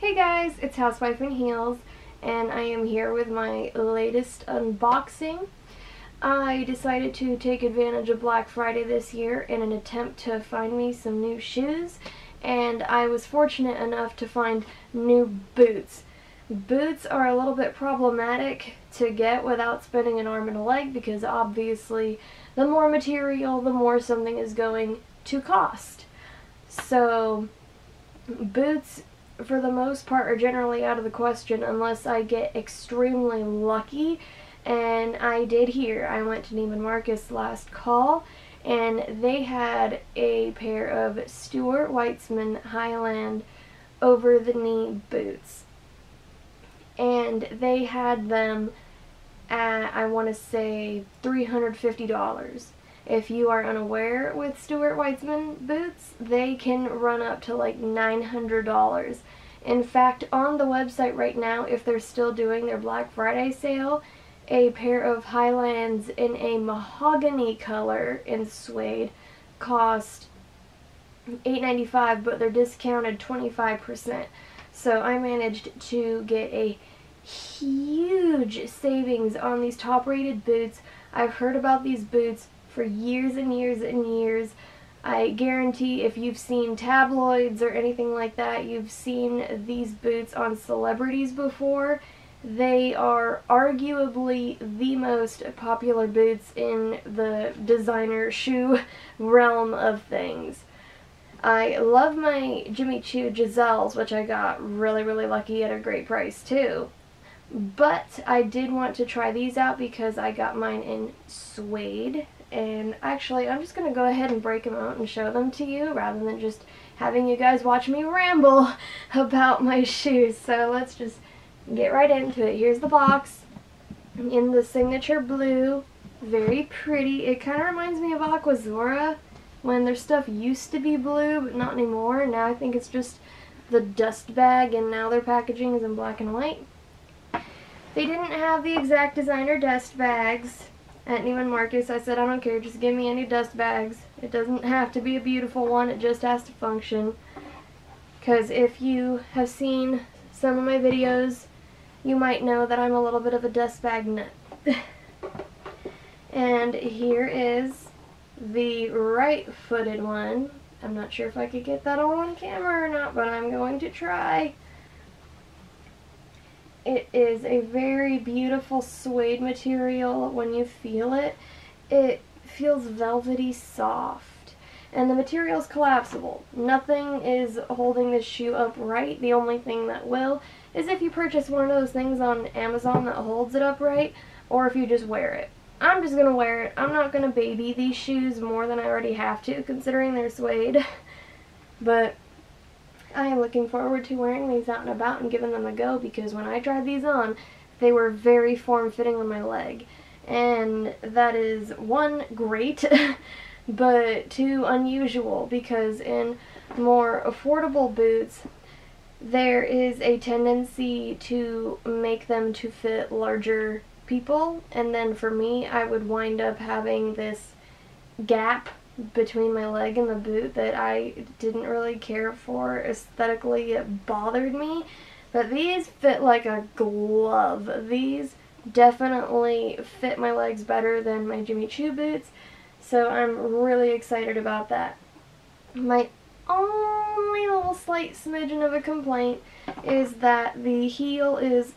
Hey guys, it's Housewife in Heels, and I am here with my latest unboxing. I decided to take advantage of Black Friday this year in an attempt to find me some new shoes, and I was fortunate enough to find new boots. Boots are a little bit problematic to get without spending an arm and a leg because obviously the more material, the more something is going to cost. So boots for the most part are generally out of the question unless I get extremely lucky, and I did here. I went to Neiman Marcus last call and they had a pair of Stuart Weitzman Highland over the knee boots, and they had them at, I want to say, $350. If you are unaware with Stuart Weitzman boots, they can run up to like $900. In fact, on the website right now, if they're still doing their Black Friday sale, a pair of Highlands in a mahogany color in suede cost $8.95, but they're discounted 25%. So I managed to get a huge savings on these top-rated boots. I've heard about these boots for years and years and years. I guarantee if you've seen tabloids or anything like that, you've seen these boots on celebrities before. They are arguably the most popular boots in the designer shoe realm of things. I love my Jimmy Choo Giselles, which I got really lucky at a great price too. But I did want to try these out because I got mine in suede. And actually, I'm just going to go ahead and break them out and show them to you rather than just having you guys watch me ramble about my shoes. So let's just get right into it. Here's the box in the signature blue. Very pretty. It kind of reminds me of Aquazora when their stuff used to be blue, but not anymore. Now I think it's just the dust bag, and now their packaging is in black and white. They didn't have the exact designer dust bags at Neiman Marcus. I said, I don't care, just give me any dust bags. It doesn't have to be a beautiful one, it just has to function. Because if you have seen some of my videos, you might know that I'm a little bit of a dust bag nut. And here is the right-footed one. I'm not sure if I could get that on camera or not, but I'm going to try. It is a very beautiful suede material. When you feel it, it feels velvety soft. And the material is collapsible. Nothing is holding this shoe upright. The only thing that will is if you purchase one of those things on Amazon that holds it upright, or if you just wear it. I'm just going to wear it. I'm not going to baby these shoes more than I already have to, considering they're suede. But I am looking forward to wearing these out and about and giving them a go, because when I tried these on, they were very form-fitting on my leg. And that is, one, great, but two, unusual, because in more affordable boots, there is a tendency to make them to fit larger people, and then for me, I would wind up having this gap between my leg and the boot that I didn't really care for. Aesthetically, it bothered me. But these fit like a glove. These definitely fit my legs better than my Jimmy Choo boots, so I'm really excited about that. My only little slight smidgen of a complaint is that the heel is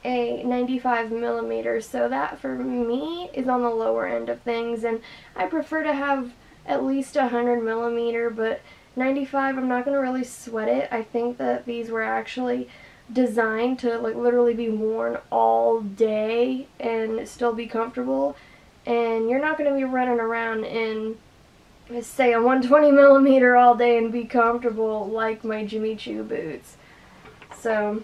a 95mm, so that for me is on the lower end of things, and I prefer to have at least 100mm, but 95, I'm not going to really sweat it. I think that these were actually designed to like literally be worn all day and still be comfortable, and you're not going to be running around in, say, a 120mm all day and be comfortable like my Jimmy Choo boots. So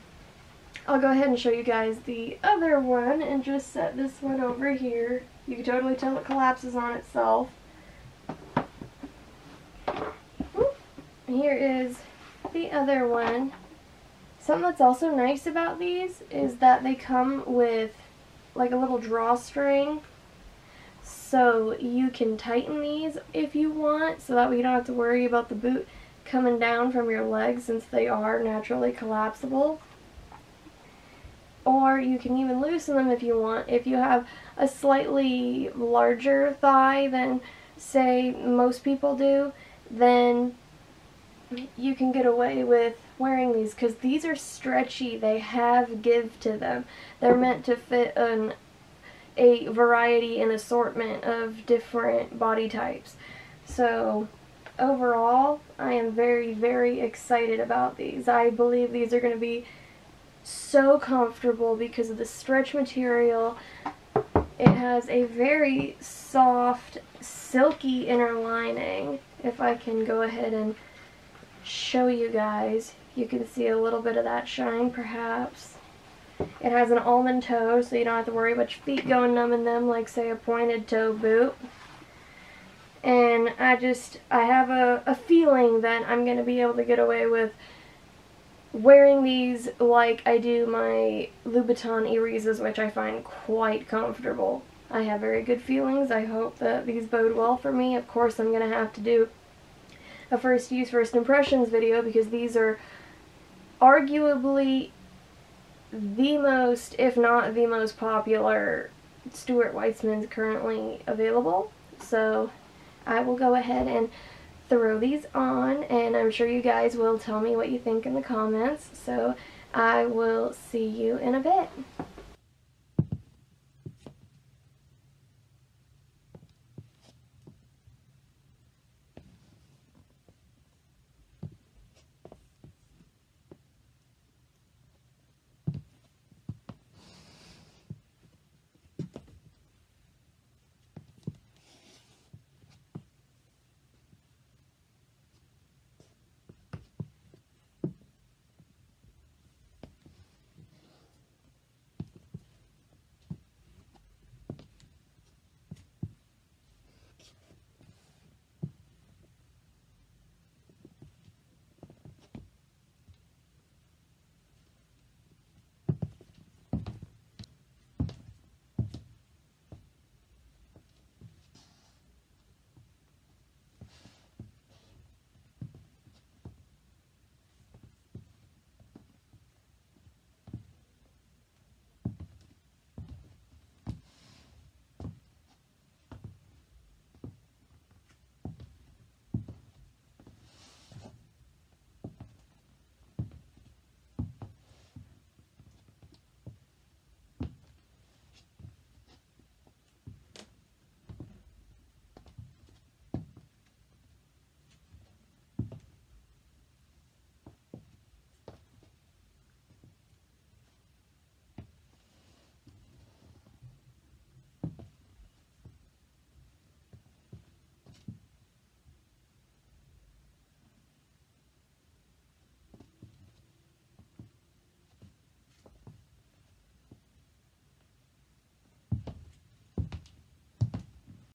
I'll go ahead and show you guys the other one and just set this one over here. You can totally tell it collapses on itself. Here is the other one. Something that's also nice about these is that they come with like a little drawstring, so you can tighten these if you want, so that way you don't have to worry about the boot coming down from your legs since they are naturally collapsible. Or you can even loosen them if you want. If you have a slightly larger thigh than, say, most people do, then you can get away with wearing these because these are stretchy. They have give to them. They're meant to fit a variety and assortment of different body types. So overall, I am very, very excited about these. I believe these are going to be so comfortable because of the stretch material. It has a very soft, silky inner lining. If I can go ahead and show you guys, you can see a little bit of that shine perhaps. It has an almond toe, so you don't have to worry about your feet going numb in them like, say, a pointed toe boot. And I have a feeling that I'm going to be able to get away with wearing these like I do my Louboutin Irises, which I find quite comfortable. I have very good feelings. I hope that these bode well for me. Of course, I'm going to have to do a first use, first impressions video because these are arguably the most, if not the most popular Stuart Weitzmans currently available. So I will go ahead and throw these on, and I'm sure you guys will tell me what you think in the comments. So I will see you in a bit.